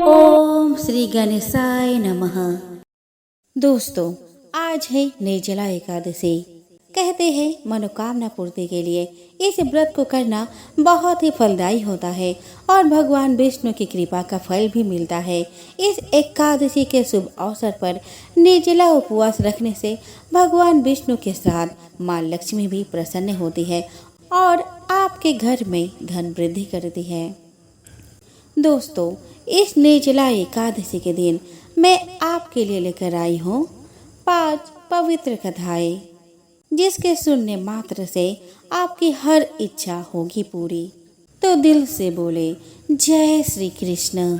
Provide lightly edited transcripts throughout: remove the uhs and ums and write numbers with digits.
ओम श्री गणेशाय नमः। दोस्तों, आज है निर्जला एकादशी। कहते हैं मनोकामना पूर्ति के लिए इस व्रत को करना बहुत ही फलदायी होता है और भगवान विष्णु की कृपा का फल भी मिलता है। इस एकादशी के शुभ अवसर पर निर्जला उपवास रखने से भगवान विष्णु के साथ माँ लक्ष्मी भी प्रसन्न होती है और आपके घर में धन वृद्धि करती है। दोस्तों, इस निर्जला एकादशी के दिन मैं आपके लिए लेकर आई हूँ 5 पवित्र कथाएं, जिसके सुनने मात्र से आपकी हर इच्छा होगी पूरी। तो दिल से बोले जय श्री कृष्ण।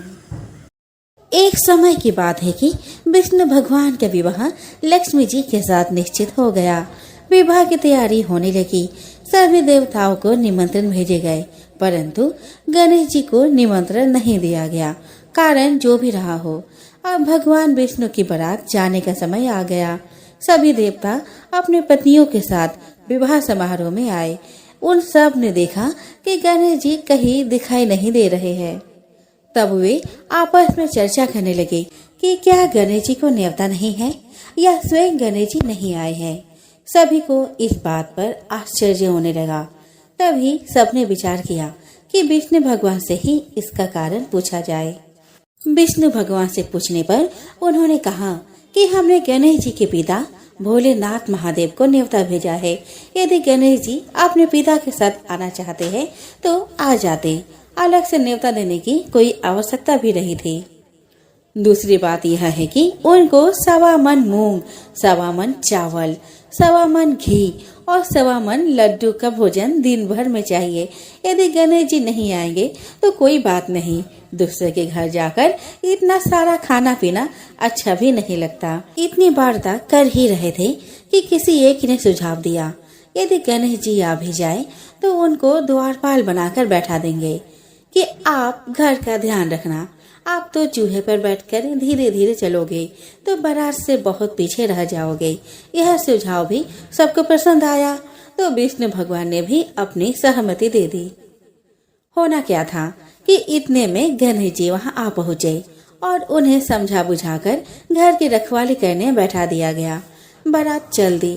एक समय की बात है कि विष्णु भगवान का विवाह लक्ष्मी जी के साथ निश्चित हो गया। विवाह की तैयारी होने लगी। सभी देवताओं को निमंत्रण भेजे गए, परंतु गणेश जी को निमंत्रण नहीं दिया गया। कारण जो भी रहा हो, अब भगवान विष्णु की बारात जाने का समय आ गया। सभी देवता अपने पत्नियों के साथ विवाह समारोह में आए। उन सब ने देखा कि गणेश जी कहीं दिखाई नहीं दे रहे हैं। तब वे आपस में चर्चा करने लगे कि क्या गणेश जी को न्योता नहीं है या स्वयं गणेश जी नहीं आए हैं। सभी को इस बात पर आश्चर्य होने लगा। तभी सबने विचार किया कि विष्णु भगवान से ही इसका कारण पूछा जाए। विष्णु भगवान से पूछने पर उन्होंने कहा कि हमने गणेश जी के पिता भोलेनाथ महादेव को न्योता भेजा है। यदि गणेश जी अपने पिता के साथ आना चाहते हैं तो आ जाते। अलग से न्योता देने की कोई आवश्यकता भी नहीं थी। दूसरी बात यह है कि उनको 1.25 मन मूंग, 1.25 मन चावल, 1.25 मन घी और 1.25 मन लड्डू का भोजन दिन भर में चाहिए। यदि गणेश जी नहीं आएंगे तो कोई बात नहीं, दूसरे के घर जाकर इतना सारा खाना पीना अच्छा भी नहीं लगता। इतनी वार्ता कर ही रहे थे कि किसी एक ने सुझाव दिया, यदि गणेश जी आ भी जाए तो उनको द्वारपाल बनाकर बैठा देंगे कि आप घर का ध्यान रखना। आप तो चूहे पर बैठकर धीरे धीरे चलोगे तो बारात से बहुत पीछे रह जाओगे। यह सुझाव भी सबको पसंद आया तो विष्णु भगवान ने भी अपनी सहमति दे दी। होना क्या था कि इतने में गणेश जी वहां आ पहुँचे और उन्हें समझा बुझाकर घर की रखवाली करने बैठा दिया गया। बारात चल दी।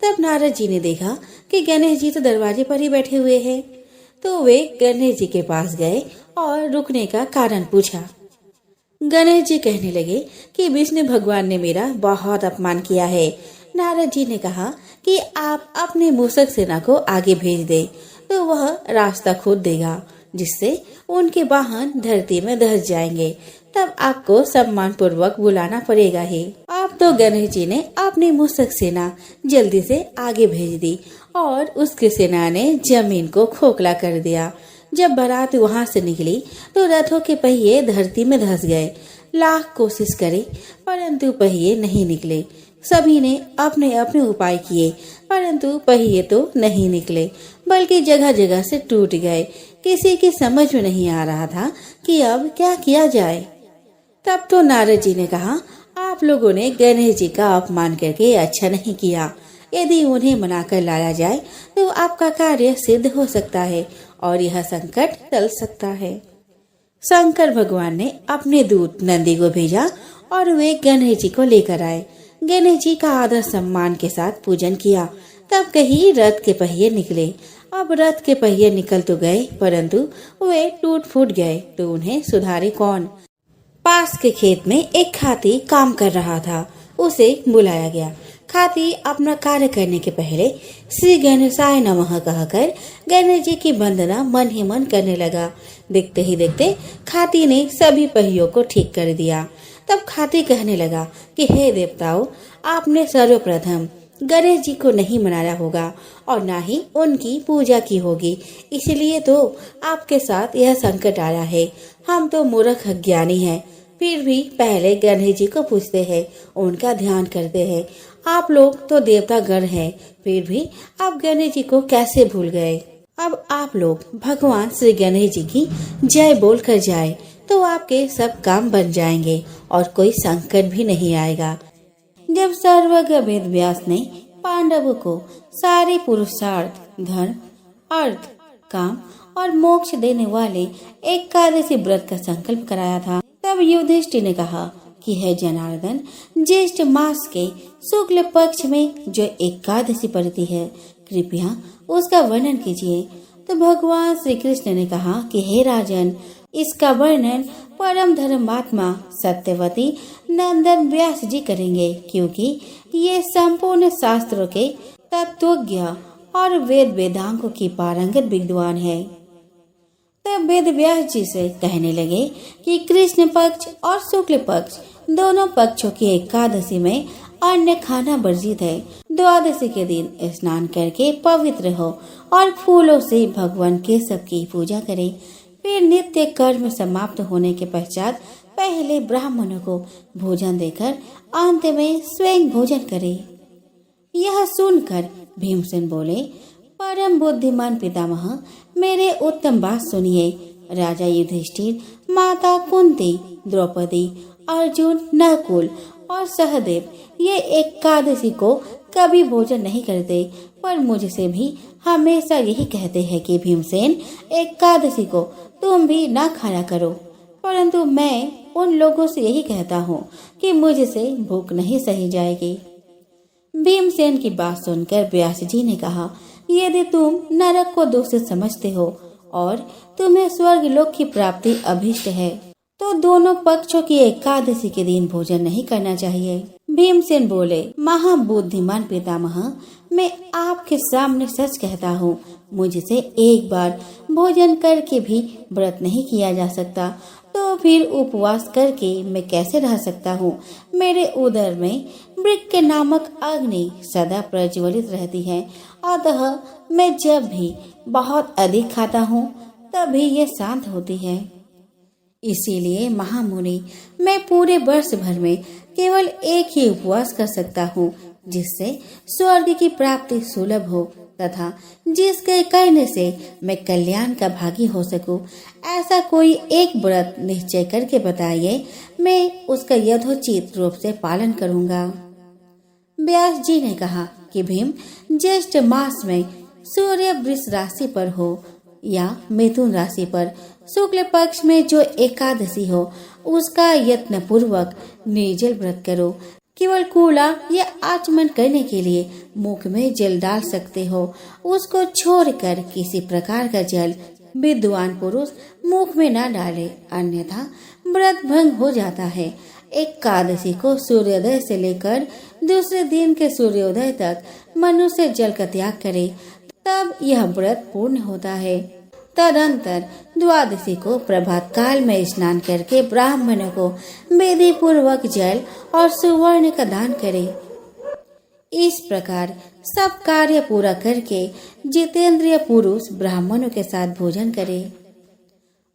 तब नारद जी ने देखा कि गणेश जी तो दरवाजे पर ही बैठे हुए हैं। तो वे गणेश जी के पास गए और रुकने का कारण पूछा। गणेश जी कहने लगे कि विष्णु भगवान ने मेरा बहुत अपमान किया है। नारद जी ने कहा कि आप अपने मूषक सेना को आगे भेज दे तो वह रास्ता खोद देगा, जिससे उनके वाहन धरती में धंस जाएंगे। तब आपको सम्मान पूर्वक बुलाना पड़ेगा ही। अब तो गणेश जी ने अपनी मूषक सेना जल्दी से आगे भेज दी और उसकी सेना ने जमीन को खोखला कर दिया। जब बारात वहां से निकली तो रथों के पहिए धरती में धंस गए। लाख कोशिश करे परंतु पहिए नहीं निकले। सभी ने अपने अपने उपाय किए परंतु पहिए तो नहीं निकले, बल्कि जगह जगह से टूट गए। किसी की समझ में नहीं आ रहा था कि अब क्या किया जाए। तब तो नारद जी ने कहा, आप लोगों ने गणेश जी का अपमान करके अच्छा नहीं किया। यदि उन्हें मनाकर लाया जाए तो आपका कार्य सिद्ध हो सकता है और यह संकट टल सकता है। शंकर भगवान ने अपने दूत नंदी को भेजा और वे गणेश जी को लेकर आए। गणेश जी का आदर सम्मान के साथ पूजन किया। तब कहीं रथ के पहिए निकले। अब रथ के पहिए निकल तो गए परंतु वे टूट फूट गए तो उन्हें सुधारे कौन। पास के खेत में एक खाती काम कर रहा था। उसे बुलाया गया। खाती अपना कार्य करने के पहले श्री गणेशाय नमः कहकर गणेश जी की वंदना मन ही मन करने लगा। देखते ही देखते खाती ने सभी पहियों को ठीक कर दिया। तब खाती कहने लगा कि हे देवताओं, आपने सर्वप्रथम गणेश जी को नहीं मनाया होगा और ना ही उनकी पूजा की होगी, इसलिए तो आपके साथ यह संकट आया है। हम तो मूर्ख अज्ञानी हैं, फिर भी पहले गणेश जी को पूजते हैं, उनका ध्यान करते हैं। आप लोग तो देवता गण हैं, फिर भी आप गणेश जी को कैसे भूल गए। अब आप लोग भगवान श्री गणेश जी की जय बोल कर जाए तो आपके सब काम बन जाएंगे और कोई संकट भी नहीं आएगा। जब सर्वज्ञ वेद व्यास ने पांडवों को सारे पुरुषार्थ, धर्म, अर्थ, काम और मोक्ष देने वाले एकादशी व्रत का संकल्प कराया था। तब युधिष्ठिर ने कहा कि हे जनार्दन, ज्येष्ठ मास के शुक्ल पक्ष में जो एकादशी पड़ती है, कृपया उसका वर्णन कीजिए। तो भगवान श्री कृष्ण ने कहा कि हे राजन, इसका वर्णन परम धर्मात्मा सत्यवती नंदन व्यास जी करेंगे, क्योंकि ये संपूर्ण शास्त्रों के तत्वज्ञ और वेद वेदांगों की पारंगत विद्वान है। तब वेद व्यास जी से कहने लगे कि कृष्ण पक्ष और शुक्ल पक्ष दोनों पक्षों की एकादशी में अन्न खाना वर्जित है। द्वादशी के दिन स्नान करके पवित्र हो और फूलों से भगवान केशव की पूजा करें। फिर नित्य कर्म समाप्त होने के पश्चात पहले ब्राह्मणों को भोजन देकर अंत में स्वयं भोजन करें। यह सुनकर भीमसेन बोले, परम बुद्धिमान पितामह, मेरे उत्तम बात सुनिए। राजा युधिष्ठिर, माता कुंती, द्रौपदी, अर्जुन, नकुल और सहदेव ये एकादशी को कभी भोजन नहीं करते, पर मुझसे भी हमेशा यही कहते हैं कि भीमसेन, एकादशी को तुम भी ना खाया करो। परंतु मैं उन लोगों से यही कहता हूँ कि मुझसे भूख नहीं सही जाएगी। भीमसेन की बात सुनकर व्यास जी ने कहा, यदि तुम नरक को दूषित समझते हो और तुम्हें स्वर्ग लोक की प्राप्ति अभिष्ट है, तो दोनों पक्षों की एकादशी के दिन भोजन नहीं करना चाहिए। भीमसेन बोले, महाबुद्धिमान पितामह, मैं आपके सामने सच कहता हूँ, मुझसे एक बार भोजन करके भी व्रत नहीं किया जा सकता, तो फिर उपवास करके मैं कैसे रह सकता हूँ। मेरे उदर में वृक्क नामक अग्नि सदा प्रज्वलित रहती है, अतः मैं जब भी बहुत अधिक खाता हूँ तभी ये शांत होती है। इसीलिए महामुनि, मैं पूरे वर्ष भर में केवल एक ही उपवास कर सकता हूँ, जिससे स्वर्ग की प्राप्ति सुलभ हो तथा जिसके करने से मैं कल्याण का भागी हो सकूं। ऐसा कोई एक व्रत निश्चय करके बताइए, मैं उसका यथोचित रूप से पालन करूंगा। व्यास जी ने कहा कि भीम, ज्येष्ठ मास में सूर्य वृष राशि पर हो या मिथुन राशि पर शुक्ल पक्ष में जो एकादशी हो, उसका यत्न पूर्वक निर्जल व्रत करो। केवल कूला या आचमन करने के लिए मुख में जल डाल सकते हो, उसको छोड़कर किसी प्रकार का जल विद्वान पुरुष मुख में न डाले, अन्यथा व्रत भंग हो जाता है। एकादशी को सूर्योदय से लेकर दूसरे दिन के सूर्योदय तक मनुष्य जल का त्याग करे, तब यह व्रत पूर्ण होता है। तदंतर द्वादशी को प्रभात काल में स्नान करके ब्राह्मणों को विधि पूर्वक जल और सुवर्ण का दान करे। इस प्रकार सब कार्य पूरा करके जितेंद्रिय पुरुष ब्राह्मणों के साथ भोजन करे।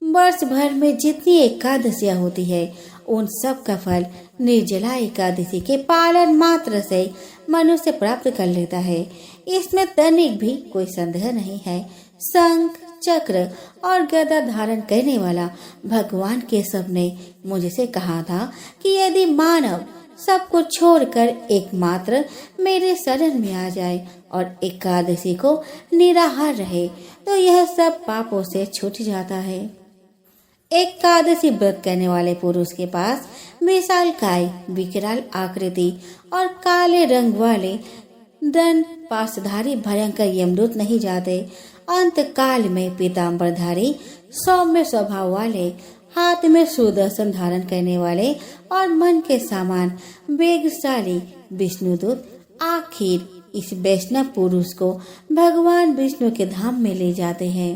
वर्ष भर में जितनी एकादशियां होती है, उन सब का फल निर्जला एकादशी के पालन मात्र से मनुष्य प्राप्त कर लेता है। इसमें तनिक भी कोई संदेह नहीं है। शंख, चक्र और गदा धारण करने वाला भगवान केशव ने मुझसे कहा था कि यदि मानव सब कुछ छोड़कर एकमात्र मेरे शरण में आ जाए और एकादशी को निराहार रहे, तो यह सब पापों से छूट जाता है। एकादशी व्रत करने वाले पुरुष के पास विशालकाय, विकराल आकृति और काले रंग वाले दंड पाशधारी भयंकर यमदूत नहीं जाते। अंत काल में पीताम्बरधारी, सौम्य स्वभाव वाले, हाथ में सुदर्शन धारण करने वाले और मन के समान वेगशाली विष्णुदूत आखिर इस वैष्णव पुरुष को भगवान विष्णु के धाम में ले जाते हैं।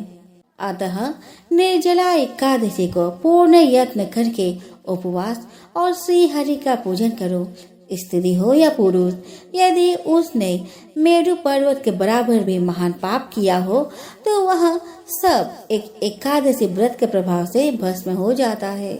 अतः निर्जला एकादशी को पूर्ण यत्न करके उपवास और श्री हरि का पूजन करो। स्त्री हो या पुरुष, यदि उसने मेरु पर्वत के बराबर भी महान पाप किया हो, तो वह सब एक एकादशी व्रत के प्रभाव से भस्म हो जाता है।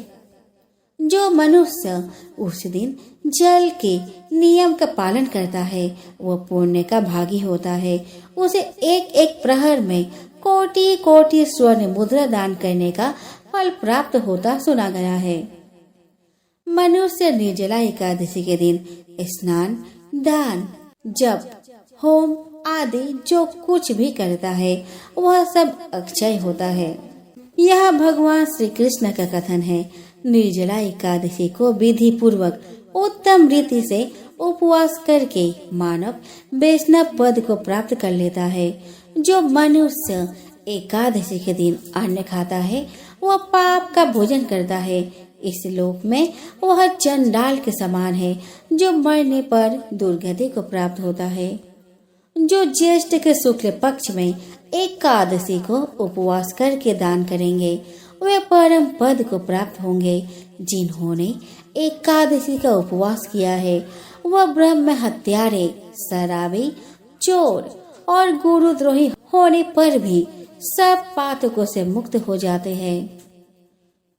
जो मनुष्य उस दिन जल के नियम का पालन करता है, वह पुण्य का भागी होता है। उसे एक एक प्रहर में कोटि कोटि स्वर्ण मुद्रा दान करने का फल प्राप्त होता सुना गया है। मनुष्य निर्जला एकादशी के दिन स्नान, दान, जप, होम आदि जो कुछ भी करता है वह सब अक्षय होता है। यह भगवान श्री कृष्ण का कथन है। निर्जला एकादशी को विधि पूर्वक उत्तम रीति से उपवास करके मानव वैष्णव पद को प्राप्त कर लेता है। जो मनुष्य एकादशी के दिन अन्न खाता है वह पाप का भोजन करता है। इस लोक में वह चंडाल के समान है जो मरने पर दुर्गति को प्राप्त होता है। जो ज्येष्ठ के शुक्ल पक्ष में एकादशी को उपवास करके दान करेंगे वे परम पद को प्राप्त होंगे। जिन्होंने एकादशी का उपवास किया है वह ब्रह्म हत्यारे, शराबी, चोर और गुरुद्रोही होने पर भी सब पातकों से मुक्त हो जाते हैं।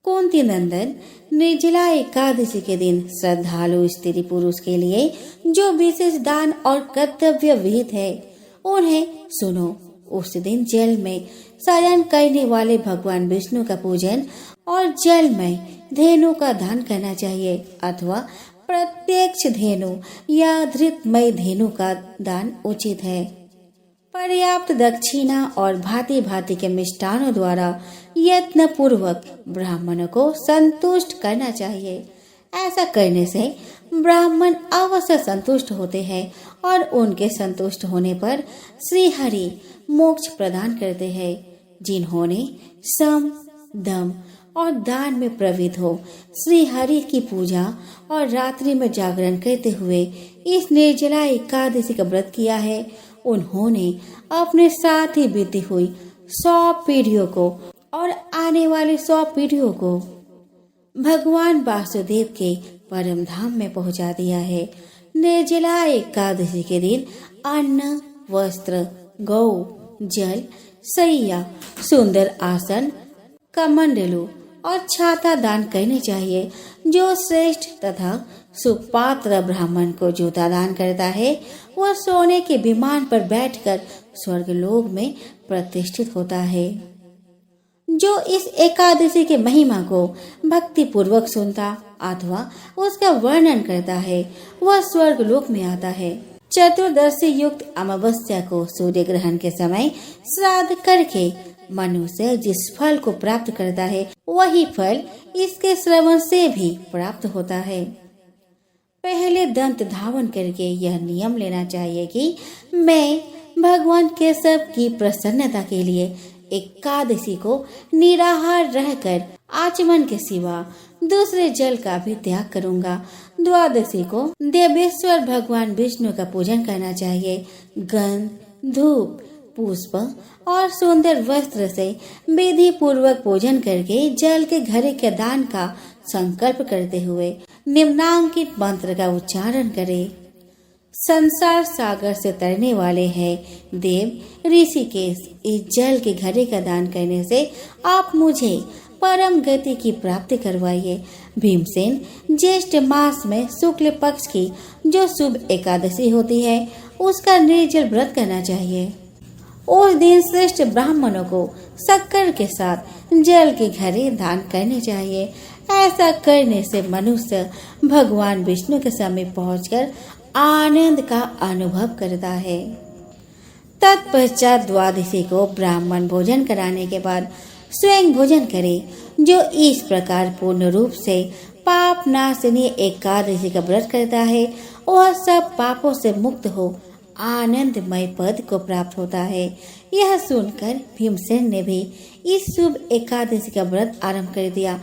कुंती नंदन, निर्जला एकादशी के दिन श्रद्धालु स्त्री पुरुष के लिए जो विशेष दान और कर्तव्य विहित है उन्हें सुनो। उस दिन जल में शयन करने वाले भगवान विष्णु का पूजन और जल में धेनु का दान करना चाहिए अथवा प्रत्यक्ष धेनु या धृतमय धेनु का दान उचित है। पर्याप्त दक्षिणा और भांति भांति के मिष्टानों द्वारा यत्न पूर्वक ब्राह्मणों को संतुष्ट करना चाहिए। ऐसा करने से ब्राह्मण अवश्य संतुष्ट होते हैं और उनके संतुष्ट होने पर श्री हरि मोक्ष प्रदान करते हैं। जिन्होंने सम, दम और दान में प्रवृत्त हो श्री हरि की पूजा और रात्रि में जागरण करते हुए इस निर्जला एकादशी का व्रत किया है उन्होंने अपने साथ ही बीती हुई 100 पीढ़ियों को और आने वाली 100 पीढ़ियों को भगवान वासुदेव के परम धाम में पहुंचा दिया है। निर्जला एकादशी के दिन अन्न, वस्त्र, गौ, जल, सैया, सुंदर आसन, कमंडलू और छाता दान करने चाहिए। जो श्रेष्ठ तथा सुपात्र ब्राह्मण को जूता दान करता है वह सोने के विमान पर बैठकर स्वर्गलोक में प्रतिष्ठित होता है। जो इस एकादशी के महिमा को भक्ति पूर्वक सुनता अथवा उसका वर्णन करता है वह स्वर्गलोक में आता है। चतुर्दशी युक्त अमावस्या को सूर्य ग्रहण के समय श्राद्ध करके मनुष्य जिस फल को प्राप्त करता है वही फल इसके श्रवण से भी प्राप्त होता है। पहले दंत धावन करके यह नियम लेना चाहिए कि मैं भगवान केशव की प्रसन्नता के लिए एकादशी को निराहार रहकर आचमन के सिवा दूसरे जल का भी त्याग करूंगा। द्वादशी को देवेश्वर भगवान विष्णु का पूजन करना चाहिए। गंध, धूप, पुष्प और सुंदर वस्त्र से विधि पूर्वक पूजन करके जल के घड़े के दान का संकल्प करते हुए निम्नांकित मंत्र का उच्चारण करें। संसार सागर से तरने वाले हैं देव ऋषिकेश, इस जल के घड़े का दान करने से आप मुझे परम गति की प्राप्ति करवाइए। भीमसेन, ज्येष्ठ मास में शुक्ल पक्ष की जो शुभ एकादशी होती है उसका निर्जल व्रत करना चाहिए। उस दिन श्रेष्ठ ब्राह्मणों को शक्कर के साथ जल के घड़े दान करने चाहिए। ऐसा करने से मनुष्य भगवान विष्णु के समीप पहुंचकर आनंद का अनुभव करता है। तत्पश्चात द्वादशी को ब्राह्मण भोजन कराने के बाद स्वयं भोजन करे। जो इस प्रकार पूर्ण रूप से पाप नाशनी एकादशी का व्रत करता है वह सब पापों से मुक्त हो आनंदमय पद को प्राप्त होता है। यह सुनकर भीमसेन ने भी इस शुभ एकादशी का व्रत आरंभ कर दिया।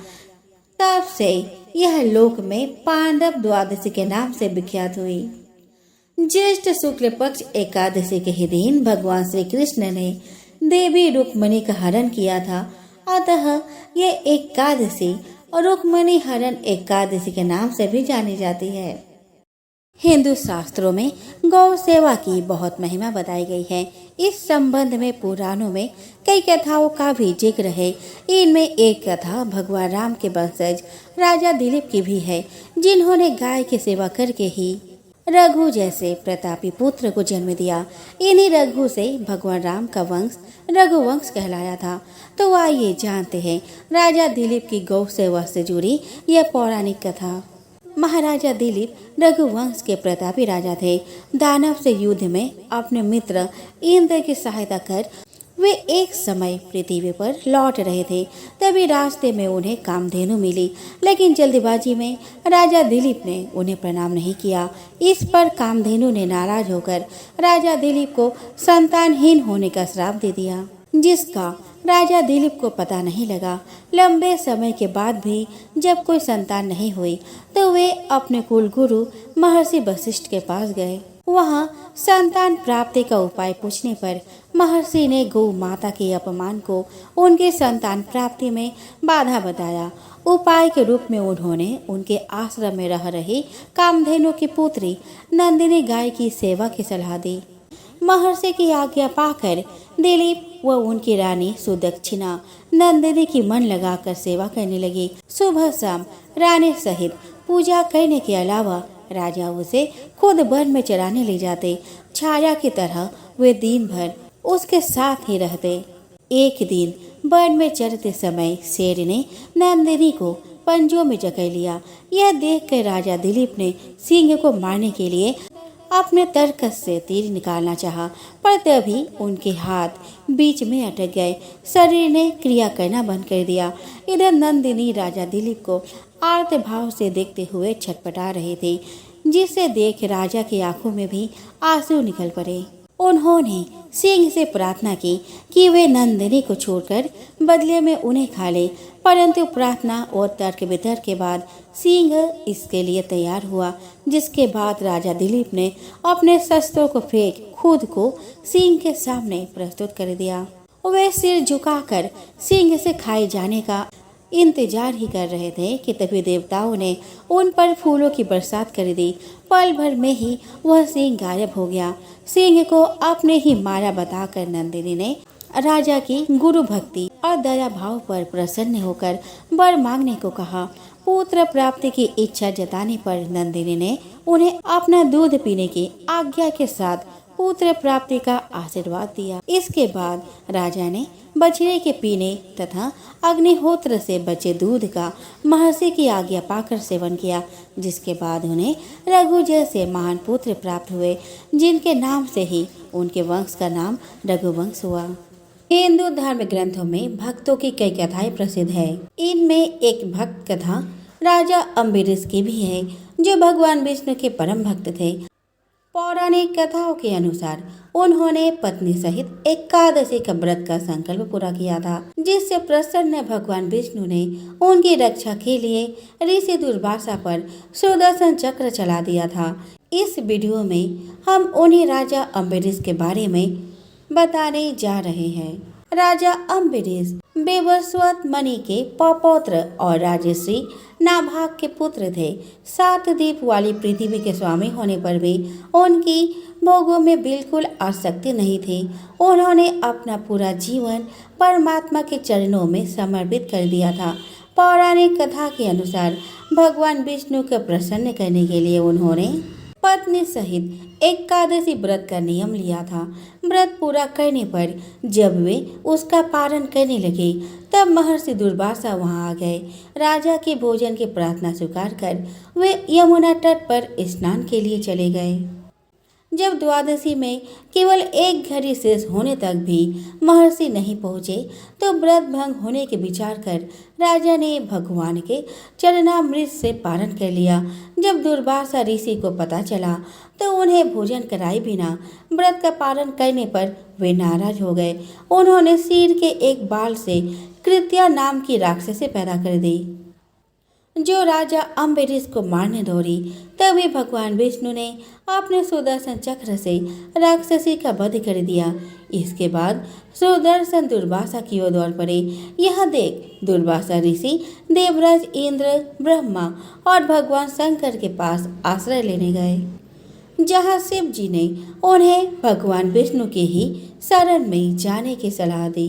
तब से यह लोक में पांडव द्वादशी के नाम से विख्यात हुई। ज्येष्ठ शुक्ल पक्ष एकादशी के ही दिन भगवान श्री कृष्ण ने देवी रुक्मणी का हरण किया था, अतः ये एकादशी और रुक्मणी हरण एकादशी के नाम से भी जानी जाती है। हिंदू शास्त्रों में गौ सेवा की बहुत महिमा बताई गई है। इस संबंध में पुराणों में कई कथाओं का भी जिक्र है। इनमें एक कथा भगवान राम के वंशज राजा दिलीप की भी है, जिन्होंने गाय की सेवा करके ही रघु जैसे प्रतापी पुत्र को जन्म दिया। इन्हीं रघु से भगवान राम का वंश रघुवंश कहलाया था। तो आइए जानते हैं राजा दिलीप की गौ सेवा से जुड़ी यह पौराणिक कथा। महाराजा दिलीप रघुवंश के प्रतापी राजा थे। दानव से युद्ध में अपने मित्र इंद्र की सहायता कर वे एक समय पृथ्वी पर लौट रहे थे। तभी रास्ते में उन्हें कामधेनु मिली, लेकिन जल्दबाजी में राजा दिलीप ने उन्हें प्रणाम नहीं किया। इस पर कामधेनु ने नाराज होकर राजा दिलीप को संतानहीन होने का श्राप दे दिया, जिसका राजा दिलीप को पता नहीं लगा। लंबे समय के बाद भी जब कोई संतान नहीं हुई तो वे अपने कुल गुरु महर्षि वशिष्ठ के पास गए। वहाँ संतान प्राप्ति का उपाय पूछने पर महर्षि ने गौ माता के अपमान को उनके संतान प्राप्ति में बाधा बताया। उपाय के रूप में उन्होंने उनके आश्रम में रह रही कामधेनु की पुत्री नंदिनी गाय की सेवा की सलाह दी। महर्षि की आज्ञा पाकर दिलीप व उनकी रानी सुदक्षिणा नंदिनी की मन लगाकर सेवा करने लगी। सुबह शाम रानी सहित पूजा करने के अलावा राजा उसे खुद वन में चराने ले जाते। छाया की तरह वे दिन भर उसके साथ ही रहते। एक दिन वन में चरते समय शेर ने नंदिनी को पंजों में जकड़ लिया। यह देखकर राजा दिलीप ने सिंह को मारने के लिए अपने तरकस से तीर निकालना चाहा, पर तभी उनके हाथ बीच में अटक गए। शरीर ने क्रिया करना बंद कर दिया। इधर नंदिनी राजा दिलीप को आर्त भाव से देखते हुए छटपटा रहे थे, जिसे देख राजा की आंखों में भी आंसू निकल पड़े। उन्होंने सिंह से प्रार्थना की कि वे नंदिनी को छोड़कर बदले में उन्हें खा ले, परंतु प्रार्थना और तर्क वितर्क के बाद सिंह इसके लिए तैयार हुआ। जिसके बाद राजा दिलीप ने अपने शस्त्रों को फेंक खुद को सिंह के सामने प्रस्तुत कर दिया। वे सिर झुकाकर सिंह से खाए जाने का इंतजार ही कर रहे थे कि तभी देवताओं ने उन पर फूलों की बरसात कर दी। पल भर में ही वह सिंह गायब हो गया। सिंह को अपने ही माया बताकर नंदिनी ने राजा की गुरु भक्ति और दया भाव पर प्रसन्न होकर वर मांगने को कहा। पुत्र प्राप्ति की इच्छा जताने पर नंदिनी ने उन्हें अपना दूध पीने की आज्ञा के साथ पुत्र प्राप्ति का आशीर्वाद दिया। इसके बाद राजा ने बछड़े के पीने तथा अग्निहोत्र से बचे दूध का महर्षि की आज्ञा पाकर सेवन किया, जिसके बाद उन्हें रघु जैसे महान पुत्र प्राप्त हुए, जिनके नाम से ही उनके वंश का नाम रघुवंश हुआ। हिंदू धर्म ग्रंथों में भक्तों की कई कथाएं प्रसिद्ध है। इनमें एक भक्त कथा राजा अम्बरीश की भी है, जो भगवान विष्णु के परम भक्त थे। पौराणिक कथाओं के अनुसार उन्होंने पत्नी सहित एकादशी का व्रत का संकल्प पूरा किया था, जिससे प्रसन्न भगवान विष्णु ने उनकी रक्षा के लिए ऋषि दुर्वासा पर सुदर्शन चक्र चला दिया था। इस वीडियो में हम उन्हीं राजा अम्बरीश के बारे में बताने जा रहे हैं। राजा अम्बरीश बेवस्वत मणि के पौत्र और राजश्री नाभाग के पुत्र थे। 7 द्वीप वाली पृथ्वी के स्वामी होने पर भी उनकी भोगों में बिल्कुल आसक्ति नहीं थी। उन्होंने अपना पूरा जीवन परमात्मा के चरणों में समर्पित कर दिया था। पौराणिक कथा के अनुसार भगवान विष्णु को प्रसन्न करने के लिए उन्होंने पत्नी सहित एकादशी व्रत का नियम लिया था। व्रत पूरा करने पर जब वे उसका पालन करने लगे, तब महर्षि दुर्वासा वहां आ गए। राजा के भोजन की प्रार्थना स्वीकार कर वे यमुना तट पर स्नान के लिए चले गए। जब द्वादशी में केवल 1 घड़ी शेष होने तक भी महर्षि नहीं पहुँचे, तो व्रत भंग होने के विचार कर राजा ने भगवान के चरणामृत से पारण कर लिया। जब दुर्वासा ऋषि को पता चला, तो उन्हें भोजन कराए बिना व्रत का पालन करने पर वे नाराज हो गए। उन्होंने सिर के एक बाल से कृत्या नाम की राक्षसी पैदा कर दी, जो राजा अम्बरीश को मारने दौड़ी। तभी भगवान विष्णु ने अपने सुदर्शन चक्र से राक्षसी का वध कर दिया। इसके बाद सुदर्शन दुर्वासा की ओर दौड़ पड़े। यह देख दुर्वासा ऋषि देवराज इंद्र, ब्रह्मा और भगवान शंकर के पास आश्रय लेने गए, जहाँ शिव जी ने उन्हें भगवान विष्णु के ही शरण में जाने की सलाह दी।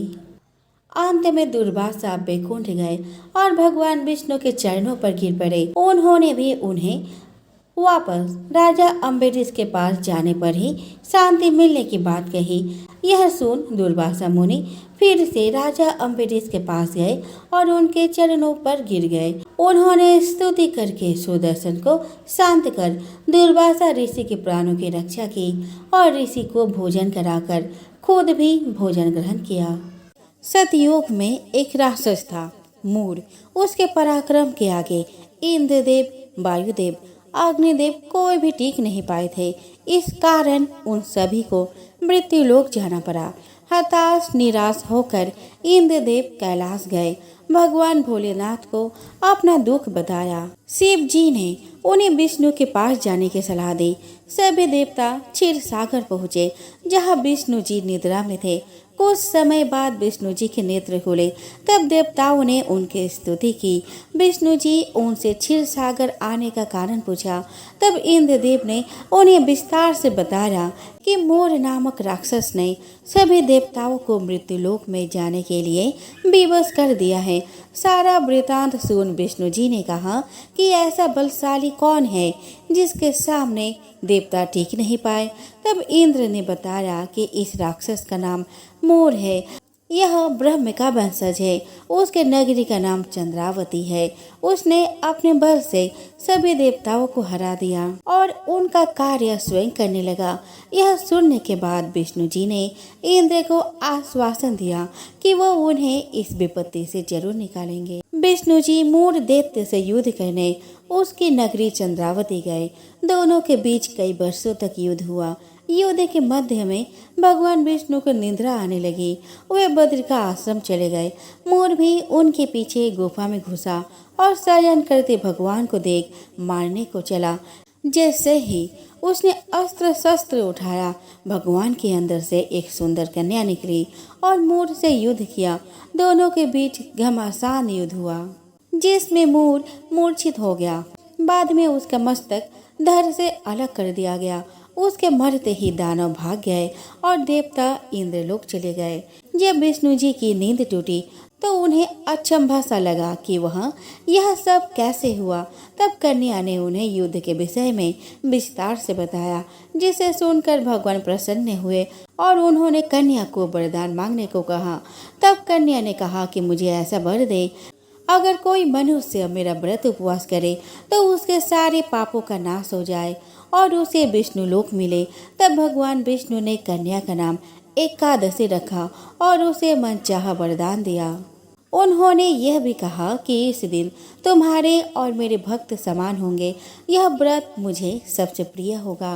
अंत में दुर्वासा वैकुंठ गए और भगवान विष्णु के चरणों पर गिर पड़े। उन्होंने भी उन्हें वापस राजा अम्बरीश के पास जाने पर ही शांति मिलने की बात कही। यह सुन दुर्वासा मुनि फिर से राजा अम्बरीश के पास गए और उनके चरणों पर गिर गए। उन्होंने स्तुति करके सुदर्शन को शांत कर दुर्वासा ऋषि के प्राणों की रक्षा की और ऋषि को भोजन कराकर खुद भी भोजन ग्रहण किया। सतयुग में एक राक्षस था मूर। उसके पराक्रम के आगे इंद्रदेव, वायुदेव, अग्निदेव कोई भी टिक नहीं पाए थे। इस कारण उन सभी को मृत्यु लोक जाना पड़ा। हताश निराश होकर इंद्रदेव कैलाश गए। भगवान भोलेनाथ को अपना दुख बताया। शिव जी ने उन्हें विष्णु के पास जाने की सलाह दी। सभी देवता क्षीर सागर पहुँचे, जहाँ विष्णु जी निद्रा में थे। कुछ समय बाद विष्णु जी के नेत्र खुले। तब देवताओं ने उनकी स्तुति की। विष्णु जी उनसे क्षीर सागर आने का कारण पूछा। तब इंद्रदेव ने उन्हें विस्तार से बताया कि मोर नामक राक्षस ने सभी देवताओं को मृत्युलोक में जाने के लिए विवश कर दिया है। सारा वृतांत सुन विष्णु जी ने कहा कि ऐसा बलशाली कौन है जिसके सामने देवता टिक नहीं पाए। तब इंद्र ने बताया कि इस राक्षस का नाम मोर है। यह ब्रह्म का वंशज है। उसके नगरी का नाम चंद्रावती है। उसने अपने बल से सभी देवताओं को हरा दिया और उनका कार्य स्वयं करने लगा। यह सुनने के बाद विष्णु जी ने इंद्र को आश्वासन दिया कि वो उन्हें इस विपत्ति से जरूर निकालेंगे। विष्णु जी मूर दैत्य से युद्ध करने उसकी नगरी चंद्रावती गए। दोनों के बीच कई वर्षों तक युद्ध हुआ। युद्ध के मध्य में भगवान विष्णु को निद्रा आने लगी। वे बद्र का आश्रम चले गए। मोर भी उनके पीछे गुफा में घुसा और शयन करते भगवान को देख मारने को चला। जैसे ही उसने अस्त्र शस्त्र उठाया, भगवान के अंदर से एक सुंदर कन्या निकली और मोर से युद्ध किया। दोनों के बीच घमासान युद्ध हुआ, जिसमें मोर मूर्छित हो गया। बाद में उसका मस्तक धड़ से अलग कर दिया गया। उसके मरते ही दानव भाग गए और देवता इंद्रलोक चले गए। जब विष्णु जी की नींद टूटी तो उन्हें अचंभा सा लगा कि वह यह सब कैसे हुआ। तब कन्या ने उन्हें युद्ध के विषय में विस्तार से बताया, जिसे सुनकर भगवान प्रसन्न हुए और उन्होंने कन्या को वरदान मांगने को कहा। तब कन्या ने कहा कि मुझे ऐसा वर दे, अगर कोई मनुष्य मेरा व्रत उपवास करे तो उसके सारे पापों का नाश हो जाए और उसे विष्णु लोक मिले। तब भगवान विष्णु ने कन्या का नाम एकादशी रखा और उसे मनचाहा वरदान दिया। उन्होंने यह भी कहा कि इस दिन तुम्हारे और मेरे भक्त समान होंगे। यह व्रत मुझे सबसे प्रिय होगा।